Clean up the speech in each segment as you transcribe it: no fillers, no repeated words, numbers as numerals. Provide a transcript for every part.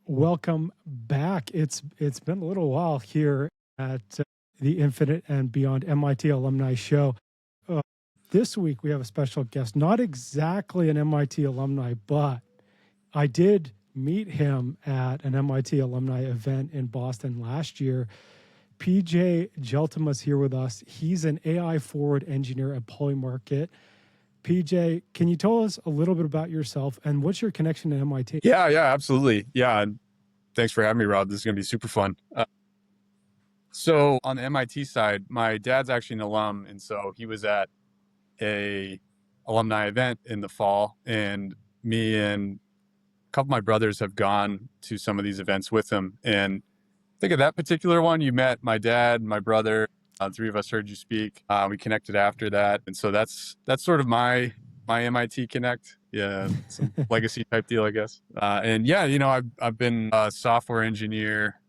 welcome back. It's been a little while here at the Infinite and Beyond MIT Alumni Show. Uh, this week we have a special guest, not exactly an MIT alumni, but I did meet him at an MIT alumni event in Boston last year. PJ Gjeltema is here with us. He's an AI forward engineer at Polymarket. PJ, can you tell us a little bit about yourself and what's your connection to MIT? Yeah, absolutely. Yeah, and thanks for having me, Rob. This is going to be super fun. So on the MIT side, my dad's actually an alum, and so he was at a alumni event in the fall, and me and a couple of my brothers have gone to some of these events with him. And I think of that particular one, you met my dad, my brother, three of us heard you speak. We connected after that, and so that's sort of my MIT connect. Yeah, some legacy type deal, I guess. And yeah, I've been a software engineer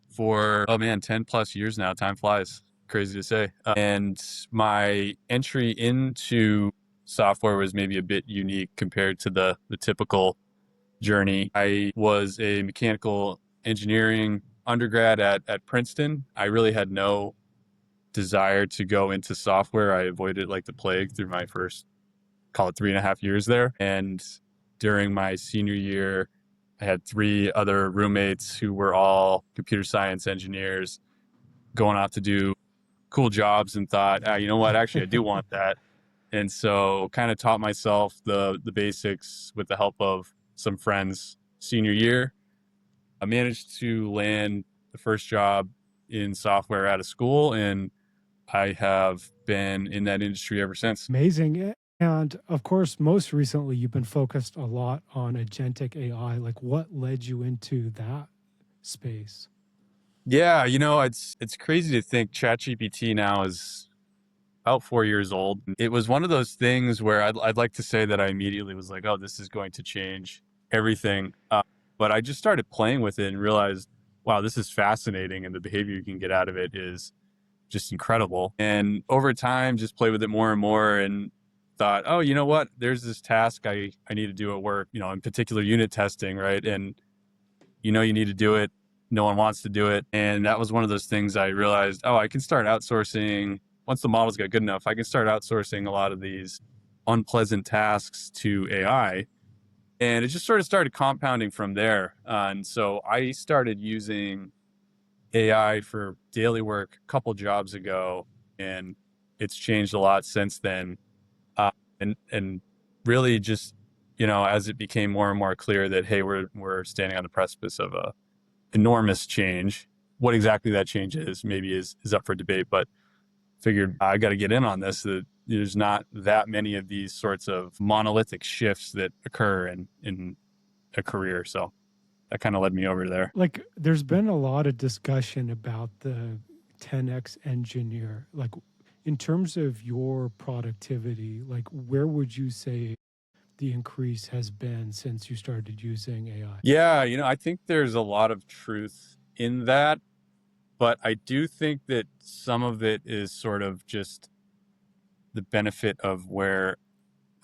for 10 plus years now. Time flies, crazy to say. And my entry into software was maybe a bit unique compared to the typical journey. I was a mechanical engineering undergrad at Princeton. I really had no desire to go into software. I avoided it like the plague through my first, call it 3.5 years there. And during my senior year, I had 3 other roommates who were all computer science engineers going off to do cool jobs, and thought, you know what, actually I do want that. And so kind of taught myself the basics with the help of some friends senior year. I managed to land the first job in software out of school, and I have been in that industry ever since. Amazing. And of course, most recently, you've been focused a lot on agentic AI. Like, what led you into that space? Yeah, it's crazy to think ChatGPT now is about 4 years old. It was one of those things where I'd like to say that I immediately was like, oh, this is going to change everything. But I just started playing with it and realized, wow, this is fascinating, and the behavior you can get out of it is just incredible. And over time, just play with it more and more, and thought, oh, you know what? There's this task I need to do at work, in particular unit testing, right? And you need to do it. No one wants to do it. And that was one of those things I realized, oh, I can start outsourcing. Once the models got good enough, I can start outsourcing a lot of these unpleasant tasks to AI. And it just sort of started compounding from there. And so I started using AI for daily work a couple jobs ago, and it's changed a lot since then. And really just, as it became more and more clear that, hey, we're standing on the precipice of a enormous change. What exactly that change is maybe is up for debate, but figured I got to get in on this. That there's not that many of these sorts of monolithic shifts that occur in a career. So that kind of led me over there. Like, there's been a lot of discussion about the 10x engineer. Like, in terms of your productivity, like, where would you say the increase has been since you started using AI? Yeah, I think there's a lot of truth in that, but I do think that some of it is sort of just the benefit of where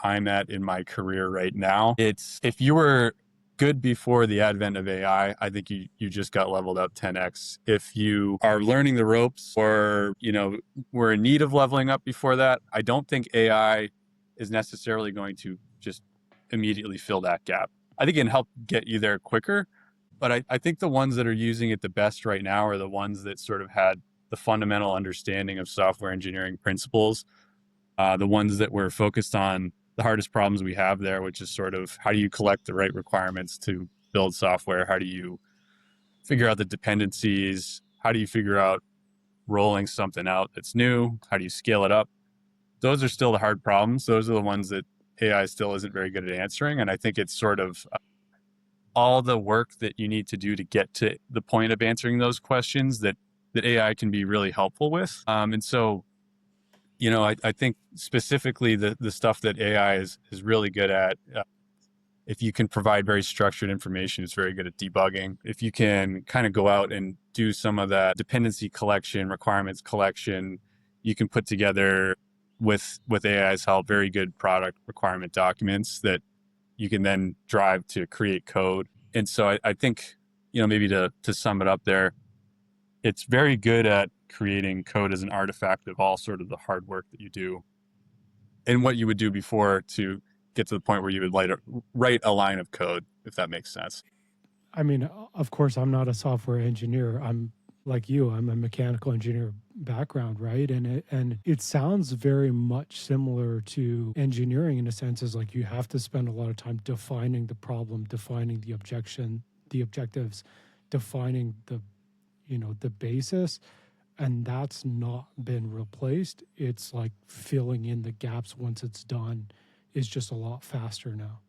I'm at in my career right now. It's, if you were good before the advent of AI, I think you just got leveled up 10x. If you are learning the ropes, or, were in need of leveling up before that, I don't think AI is necessarily going to just immediately fill that gap. I think it can help get you there quicker, but I think the ones that are using it the best right now are the ones that sort of had the fundamental understanding of software engineering principles, the ones that were focused on the hardest problems we have there, which is sort of, how do you collect the right requirements to build software? How do you figure out the dependencies? How do you figure out rolling something out that's new? How do you scale it up? Those are still the hard problems. Those are the ones that AI still isn't very good at answering. And I think it's sort of all the work that you need to do to get to the point of answering those questions that AI can be really helpful with. And so, I think specifically the stuff that AI is really good at, if you can provide very structured information, it's very good at debugging. If you can kind of go out and do some of that dependency collection, requirements collection, you can put together with AI's help very good product requirement documents that you can then drive to create code. And so I think maybe to sum it up there, it's very good at creating code as an artifact of all sort of the hard work that you do and what you would do before to get to the point where you would write a line of code, if that makes sense. I mean, of course, I'm not a software engineer. I'm like you. I'm a mechanical engineer background, right? And it sounds very much similar to engineering in a sense. Is like you have to spend a lot of time defining the problem, defining the objection, the objectives, defining the basis, and that's not been replaced. It's like filling in the gaps once it's done is just a lot faster now.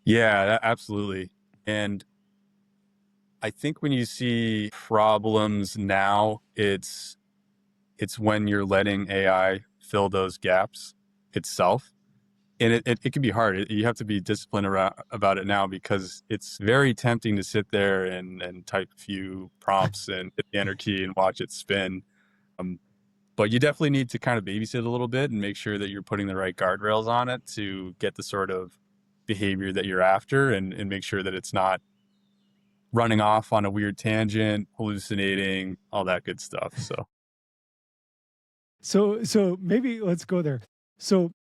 Yeah, absolutely. And I think when you see problems now, it's when you're letting AI fill those gaps itself. And it can be hard. You have to be disciplined about it now, because it's very tempting to sit there and type a few prompts and hit the enter key and watch it spin. But you definitely need to kind of babysit a little bit and make sure that you're putting the right guardrails on it to get the sort of behavior that you're after, and make sure that it's not running off on a weird tangent, hallucinating, all that good stuff. So maybe let's go there. So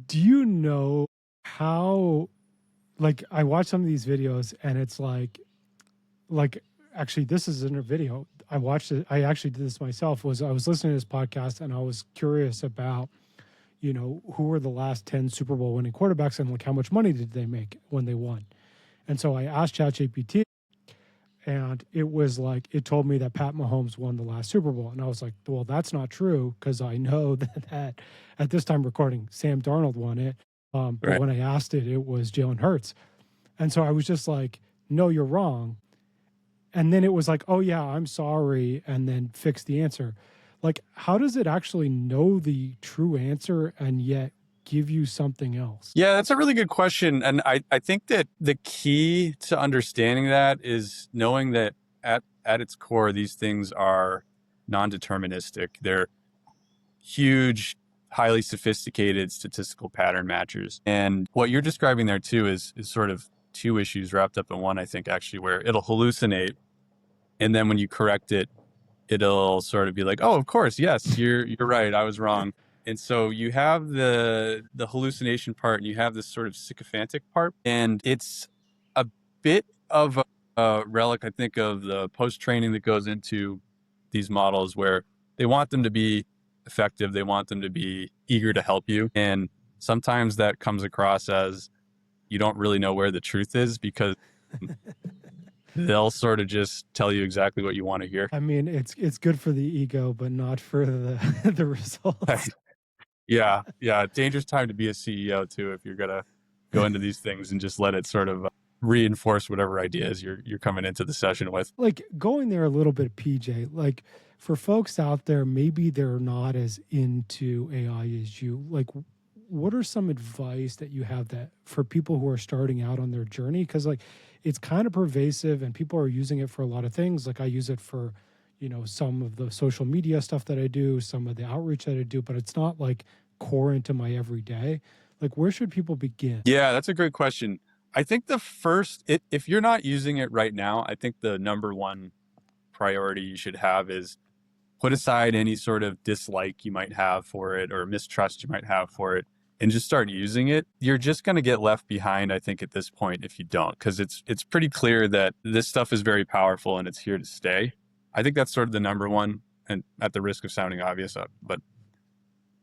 do you know how, like, I watch some of these videos and it's like actually this is in a video. I watched it. I actually did this myself. I was listening to this podcast and I was curious about, who were the last 10 Super Bowl winning quarterbacks and like how much money did they make when they won? And so I asked ChatGPT, and it was like, it told me that Pat Mahomes won the last Super Bowl. And I was like, well, that's not true, because I know that at this time recording, Sam Darnold won it. But Right. when I asked it, it was Jalen Hurts. And so I was just like, no, you're wrong. And then it was like, oh, yeah, I'm sorry. And then fix the answer. Like, how does it actually know the true answer and yet give you something else? Yeah, that's a really good question. And I think that the key to understanding that is knowing that at its core, these things are non-deterministic. They're huge, highly sophisticated statistical pattern matchers. And what you're describing there too is sort of two issues wrapped up in one, I think, actually, where it'll hallucinate. And then when you correct it, it'll sort of be like, oh, of course, yes, you're right, I was wrong. And so you have the hallucination part, and you have this sort of sycophantic part, and it's a bit of a relic, I think, of the post-training that goes into these models, where they want them to be effective, they want them to be eager to help you, and sometimes that comes across as you don't really know where the truth is, because they'll sort of just tell you exactly what you want to hear. I mean, it's good for the ego, but not for the the results. Yeah. Dangerous time to be a CEO too, if you're gonna go into these things and just let it sort of reinforce whatever ideas you're coming into the session with. Like, going there a little bit, PJ, like, for folks out there, maybe they're not as into AI as you. Like, what are some advice that you have that for people who are starting out on their journey? Because like it's kind of pervasive and people are using it for a lot of things. Like I use it for, some of the social media stuff that I do, some of the outreach that I do, but it's not like core into my everyday. Like, where should people begin? Yeah, that's a great question. I think the first, if you're not using it right now, I think the number one priority you should have is put aside any sort of dislike you might have for it or mistrust you might have for it, and just start using it. You're just going to get left behind, I think, at this point if you don't, because it's pretty clear that this stuff is very powerful and it's here to stay. I think that's sort of the number one, and at the risk of sounding obvious, but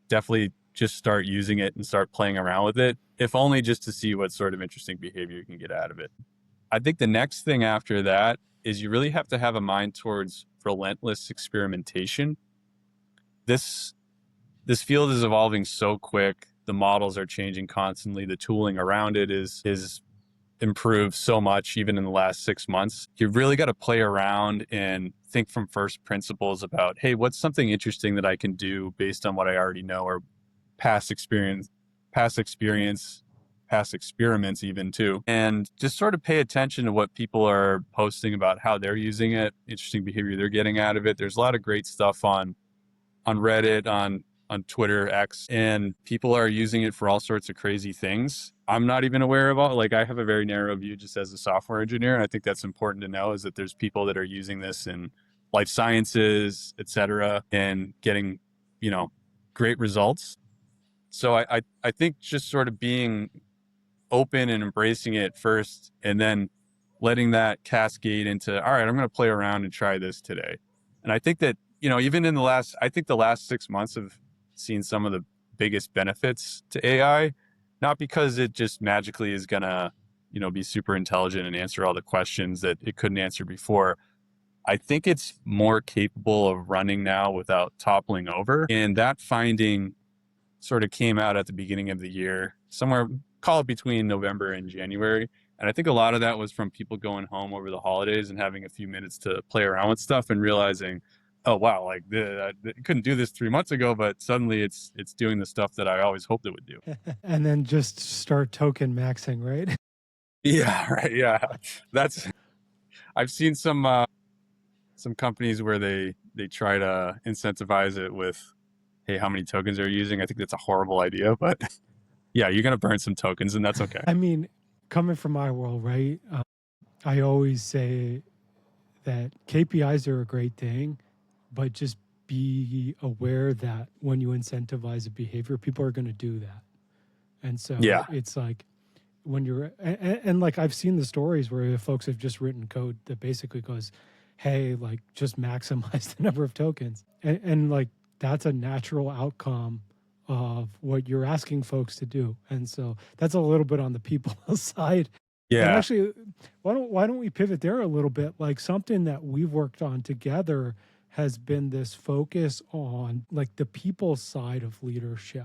definitely just start using it and start playing around with it, if only just to see what sort of interesting behavior you can get out of it. I think the next thing after that is you really have to have a mind towards relentless experimentation. This field is evolving so quick. The models are changing constantly. The tooling around it is improved so much, even in the last 6 months. You've really got to play around and think from first principles about, hey, what's something interesting that I can do based on what I already know, or past experience, past experiments even too. And just sort of pay attention to what people are posting about how they're using it, interesting behavior they're getting out of it. There's a lot of great stuff on Reddit, on on Twitter X, and people are using it for all sorts of crazy things. I'm not even aware of all, like I have a very narrow view just as a software engineer. And I think that's important to know, is that there's people that are using this in life sciences, et cetera, and getting, great results. So I think just sort of being open and embracing it first, and then letting that cascade into, all right, I'm going to play around and try this today. And I think that, even in I think the last 6 months have seen some of the biggest benefits to AI, not because it just magically is going to, be super intelligent and answer all the questions that it couldn't answer before. I think it's more capable of running now without toppling over. And that finding sort of came out at the beginning of the year, somewhere, call it between November and January. And I think a lot of that was from people going home over the holidays and having a few minutes to play around with stuff and realizing, oh wow, like I couldn't do this 3 months ago, but suddenly it's doing the stuff that I always hoped it would do. And then just start token maxing, right? Yeah, right. Yeah, I've seen some companies where they try to incentivize it with, hey, how many tokens are you using? I think that's a horrible idea, but yeah, you're going to burn some tokens, and that's okay. I mean, coming from my world, right? I always say that KPIs are a great thing, but just be aware that when you incentivize a behavior, people are going to do that. And so Yeah. it's like when you're, and like I've seen the stories where folks have just written code that basically goes, hey, like just maximize the number of tokens. And like that's a natural outcome of what you're asking folks to do. And so that's a little bit on the people side. Yeah. And actually, why don't we pivot there a little bit? Like something that we've worked on together has been this focus on like the people side of leadership.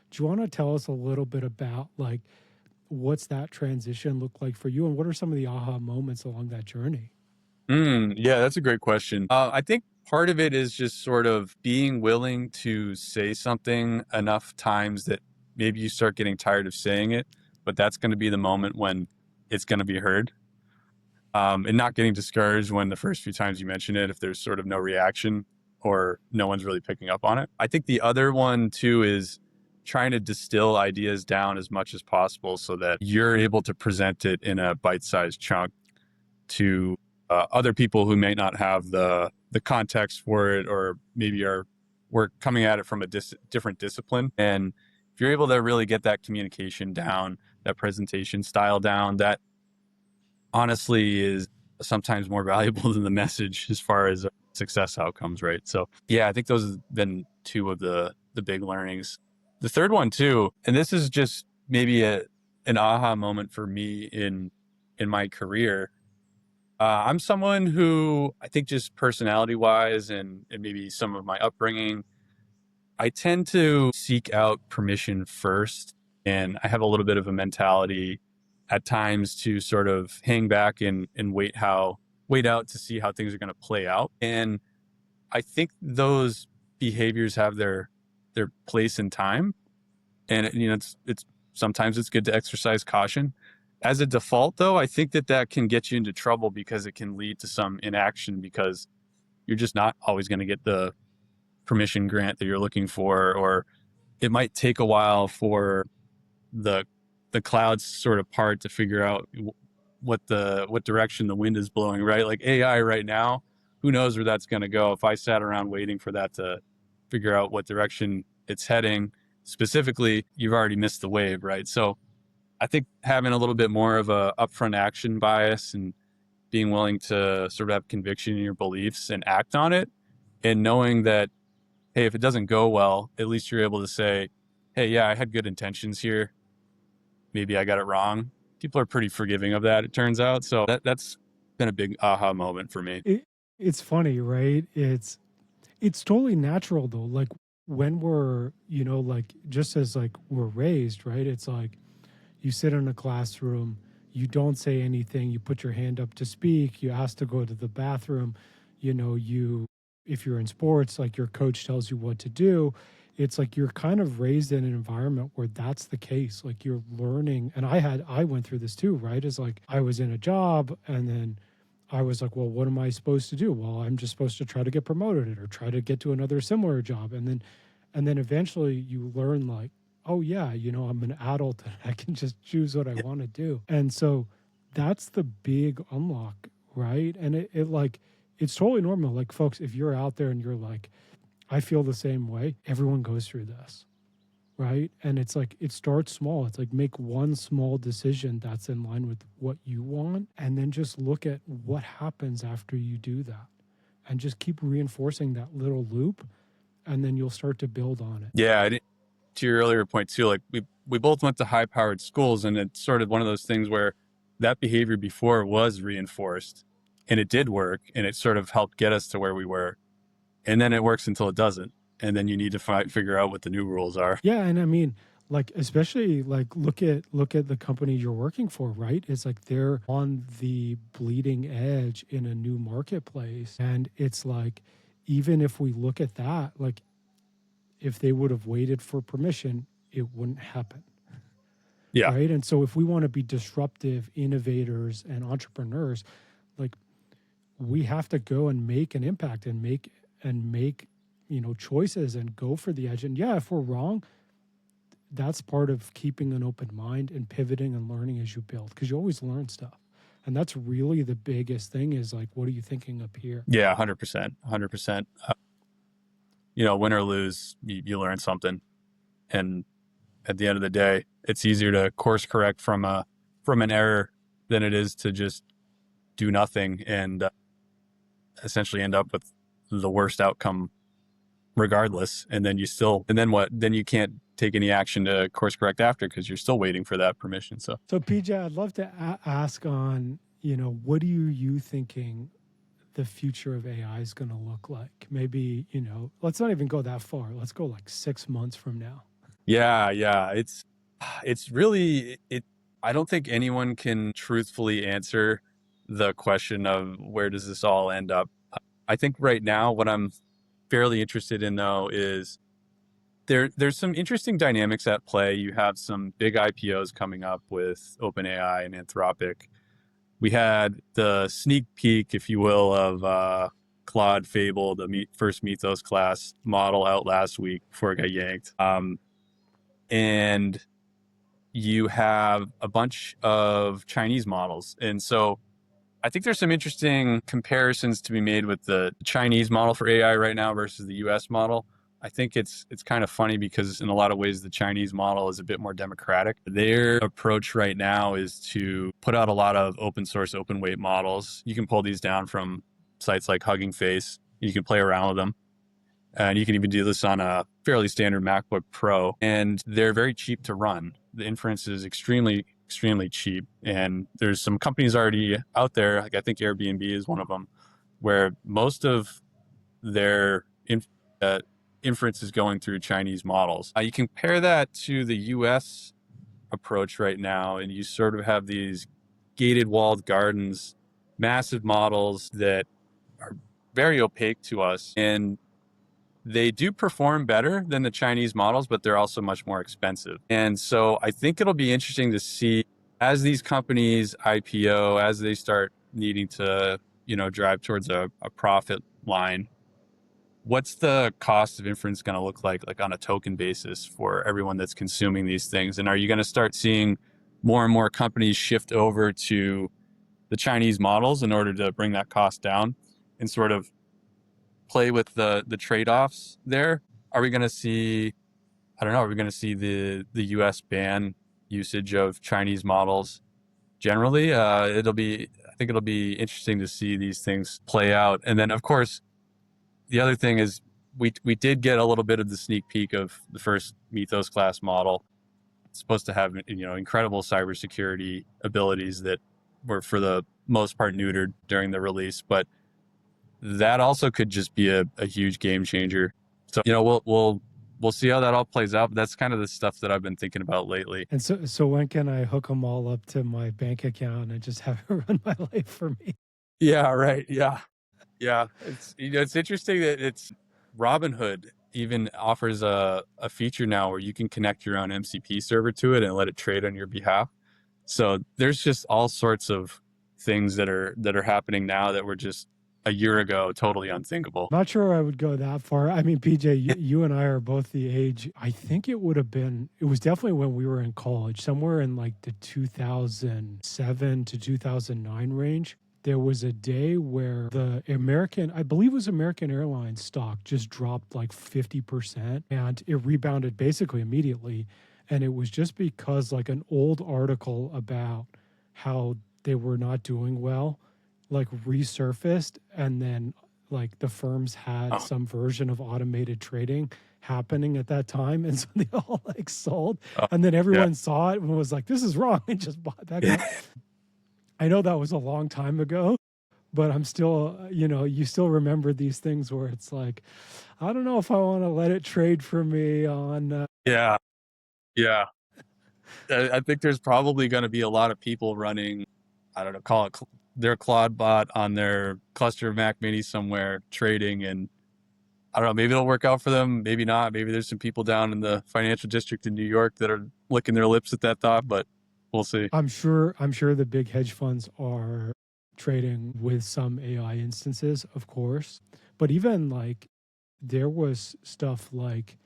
Do you want to tell us a little bit about like what's that transition look like for you, and what are some of the aha moments along that journey? Yeah, that's a great question. I think part of it is just sort of being willing to say something enough times that maybe you start getting tired of saying it, but that's going to be the moment when it's going to be heard. And not getting discouraged when the first few times you mention it, if there's sort of no reaction or no one's really picking up on it. I think the other one too is trying to distill ideas down as much as possible so that you're able to present it in a bite-sized chunk to other people who may not have the context for it, or maybe we're coming at it from a different discipline. And if you're able to really get that communication down, that presentation style down, that honestly is sometimes more valuable than the message as far as success outcomes, right? So yeah, I think those have been two of the big learnings. The third one too, and this is just maybe an aha moment for me in my career. I'm someone who I think just personality wise and maybe some of my upbringing, I tend to seek out permission first. And I have a little bit of a mentality at times to sort of hang back and wait out to see how things are going to play out. And I think those behaviors have their place in time. And it's sometimes it's good to exercise caution. As a default, though, I think that can get you into trouble because it can lead to some inaction because you're just not always going to get the permission grant that you're looking for, or it might take a while for the clouds sort of part to figure out what direction the wind is blowing, right? Like AI right now, who knows where that's going to go. If I sat around waiting for that to figure out what direction it's heading specifically, you've already missed the wave, right? So I think having a little bit more of a upfront action bias and being willing to sort of have conviction in your beliefs and act on it, and knowing that, hey, if it doesn't go well, at least you're able to say, hey, yeah, I had good intentions here. Maybe I got it wrong. People are pretty forgiving of that, it turns out. So that's been a big aha moment for me. It's funny, right? It's totally natural though. Like when we're, like just as like we're raised, right? It's like you sit in a classroom, you don't say anything, you put your hand up to speak, you ask to go to the bathroom, you if you're in sports, like your coach tells you what to do. It's like you're kind of raised in an environment where that's the case. Like you're learning, and I went through this too, right? It's like I was in a job and then I was like, well, what am I supposed to do? Well, I'm just supposed to try to get promoted or try to get to another similar job. And then And then eventually you learn like, oh yeah, I'm an adult and I can just choose what I want to do. And so that's the big unlock, right? And it like it's totally normal. Like folks, if you're out there and you're like, I feel the same way, everyone goes through this, right? And it's like it starts small. It's like make one small decision that's in line with what you want, and then just look at what happens after you do that, and just keep reinforcing that little loop, and then you'll start to build on it. Yeah, to your earlier point too, like we both went to high-powered schools, and it's sort of one of those things where that behavior before was reinforced, and it did work, and it sort of helped get us to where we were, and then it works until it doesn't, and then you need to figure out what the new rules are. Yeah, and I mean, like especially like look at the company you're working for, right? It's like they're on the bleeding edge in a new marketplace, and it's like even if we look at that, like if they would have waited for permission, it wouldn't happen. Yeah. Right. And so if we want to be disruptive innovators and entrepreneurs, like we have to go and make an impact and make choices and go for the edge. And yeah, if we're wrong, that's part of keeping an open mind and pivoting and learning as you build, because you always learn stuff. And that's really the biggest thing is like, what are you thinking up here? Yeah, 100%. 100%. Win or lose, you learn something. And at the end of the day, it's easier to course correct from an error than it is to just do nothing and essentially end up with the worst outcome regardless. And then then what? Then you can't take any action to course correct after because you're still waiting for that permission. So PJ, I'd love to ask on, what are you thinking the future of AI is going to look like? Maybe, let's not even go that far. Let's go like 6 months from now. Yeah. It's really, I don't think anyone can truthfully answer the question of where does this all end up. I think right now what I'm fairly interested in though is there's some interesting dynamics at play. You have some big IPOs coming up with OpenAI and Anthropic. We had the sneak peek, if you will, of Claude Fable, the first Mythos class model out last week before it got yanked. And you have a bunch of Chinese models. And so I think there's some interesting comparisons to be made with the Chinese model for AI right now versus the US model. I think it's kind of funny because in a lot of ways, the Chinese model is a bit more democratic. Their approach right now is to put out a lot of open source, open weight models. You can pull these down from sites like Hugging Face. You can play around with them. And you can even do this on a fairly standard MacBook Pro. And they're very cheap to run. The inference is extremely cheap. And there's some companies already out there, like I think Airbnb is one of them, where most of their inference is going through Chinese models. You compare that to the US approach right now, and you sort of have these gated walled gardens, massive models that are very opaque to us. And they do perform better than the Chinese models, but they're also much more expensive. And so I think it'll be interesting to see as these companies IPO, as they start needing to, drive towards a profit line, what's the cost of inference going to look like on a token basis for everyone that's consuming these things? And are you going to start seeing more and more companies shift over to the Chinese models in order to bring that cost down and sort of play with the trade-offs there? Are we going to see, I don't know, are we going to see the US ban usage of Chinese models generally? I think it'll be interesting to see these things play out. And then of course, the other thing is we did get a little bit of the sneak peek of the first Mythos class model. It's supposed to have, incredible cybersecurity abilities that were for the most part neutered during the release, but that also could just be a huge game changer. So, we'll see how that all plays out. But that's kind of the stuff that I've been thinking about lately. And so when can I hook them all up to my bank account and just have it run my life for me? Yeah, right. Yeah. It's interesting that it's Robinhood even offers a feature now where you can connect your own MCP server to it and let it trade on your behalf. So there's just all sorts of things that are happening now that were just a year ago, totally unthinkable. Not sure I would go that far. I mean, PJ, you and I are both the age. I think it would have been, it was definitely when we were in college, somewhere in like the 2007 to 2009 range. There was a day where the American, I believe it was American Airlines stock just dropped like 50% and it rebounded basically immediately. And it was just because like an old article about how they were not doing well, like resurfaced, and then like the firms had Oh, some version of automated trading happening at that time. And so they all like sold. oh, And then yeah. everyone saw it and was like, this is wrong, and just bought back up. I know that was a long time ago, but I'm still, you still remember these things where it's like, I don't know if I want to let it trade for me on. Yeah. Yeah. I think there's probably going to be a lot of people running, I don't know, call it their Claude bot on their cluster of Mac Mini somewhere trading. And I don't know, maybe it'll work out for them. Maybe not. Maybe there's some people down in the financial district in New York that are licking their lips at that thought, but we'll see. I'm sure the big hedge funds are trading with some AI instances, of course. But even like there was stuff like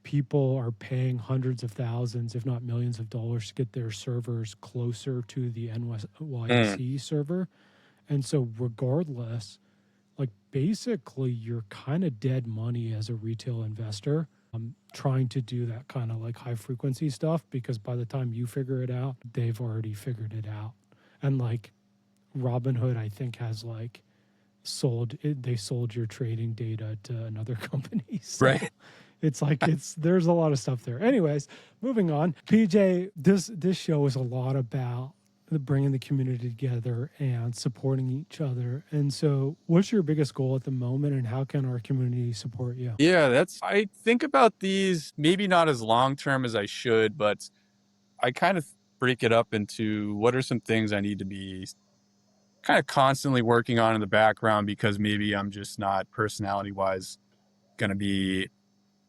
people are paying hundreds of thousands, if not millions of dollars to get their servers closer to the NYSE server. And so regardless, like basically you're kind of dead money as a retail investor trying to do that kind of like high frequency stuff, because by the time you figure it out, they've already figured it out. And like Robinhood, I think, has like they sold your trading data to another company. So Right. it's like there's a lot of stuff there. Anyways, moving on. PJ, this show is a lot about bringing the community together and supporting each other. And so, what's your biggest goal at the moment, and how can our community support you? Yeah, I think about these maybe not as long term as I should, but I kind of break it up into what are some things I need to be kind of constantly working on in the background because maybe I'm just not personality wise going to be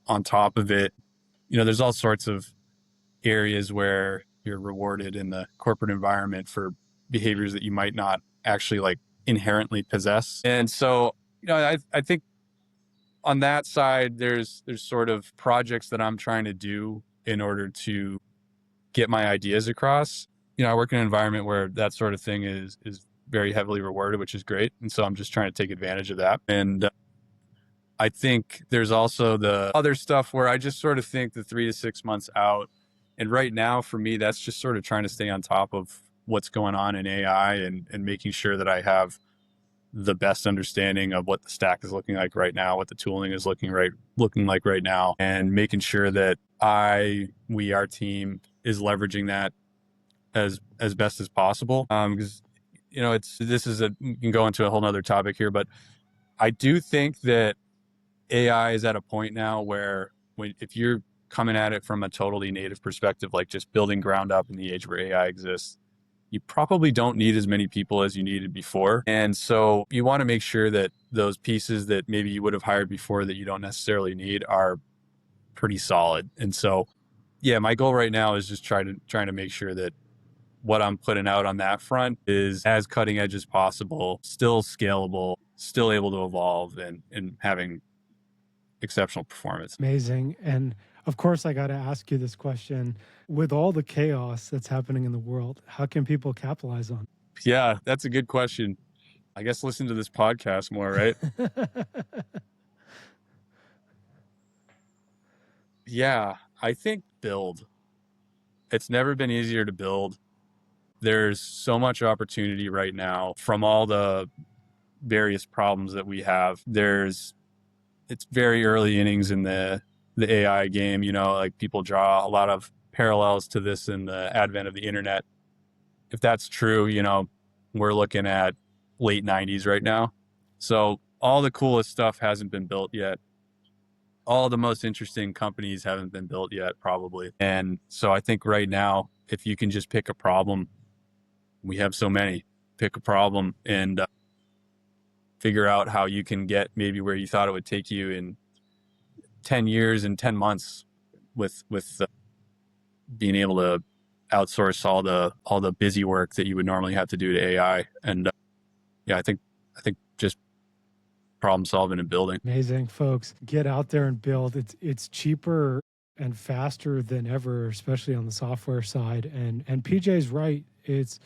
on top of it. There's all sorts of areas where you're rewarded in the corporate environment for behaviors that you might not actually like inherently possess. And so, I think on that side, there's sort of projects that I'm trying to do in order to get my ideas across. I work in an environment where that sort of thing is very heavily rewarded, which is great. And so I'm just trying to take advantage of that. And I think there's also the other stuff where I just sort of think the 3 to 6 months out. And right now, for me, that's just sort of trying to stay on top of what's going on in AI and making sure that I have the best understanding of what the stack is looking like right now, what the tooling is looking like right now, and making sure that our team is leveraging that as best as possible. Because you can go into a whole nother topic here, but I do think that AI is at a point now where if you're coming at it from a totally native perspective, like just building ground up in the age where AI exists, you probably don't need as many people as you needed before. And so you want to make sure that those pieces that maybe you would have hired before that you don't necessarily need are pretty solid. And so, yeah, my goal right now is just trying to make sure that what I'm putting out on that front is as cutting edge as possible, still scalable, still able to evolve and having exceptional performance. Amazing. And of course, I got to ask you this question. With all the chaos that's happening in the world, how can people capitalize on Yeah, that's a good question. I guess listen to this podcast more, right? it? Yeah, I think build. It's never been easier to build. There's so much opportunity right now from all the various problems that we have. It's very early innings in the AI game, like people draw a lot of parallels to this in the advent of the internet. If that's true, we're looking at late 90s right now. So all the coolest stuff hasn't been built yet. All the most interesting companies haven't been built yet, probably. And so I think right now, if you can just pick a problem, we have so many, pick a problem and figure out how you can get maybe where you thought it would take you in 10 years and 10 months with being able to outsource all the busy work that you would normally have to do to AI. And yeah, I think I think just problem solving and building. Amazing, folks. Get out there and build. It's cheaper and faster than ever, especially on the software side. And PJ's right. It's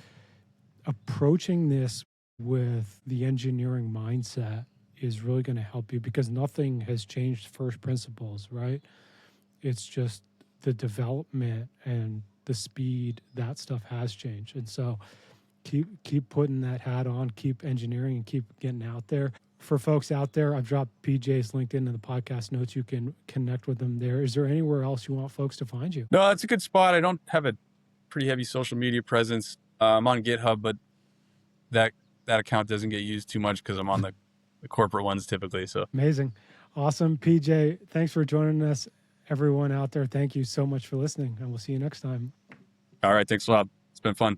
approaching this with the engineering mindset is really going to help you, because nothing has changed first principles, right? It's just the development and the speed, that stuff has changed. And so keep putting that hat on, keep engineering, and keep getting out there. For folks out there, I've dropped PJ's LinkedIn in the podcast notes. You can connect with them there. Is there anywhere else you want folks to find you? No, it's a good spot. I don't have a pretty heavy social media presence. I'm on GitHub, but that account doesn't get used too much because I'm on the corporate ones typically. So amazing. Awesome. PJ, thanks for joining us. Everyone out there, thank you so much for listening, and we'll see you next time. All right. Thanks a lot. It's been fun.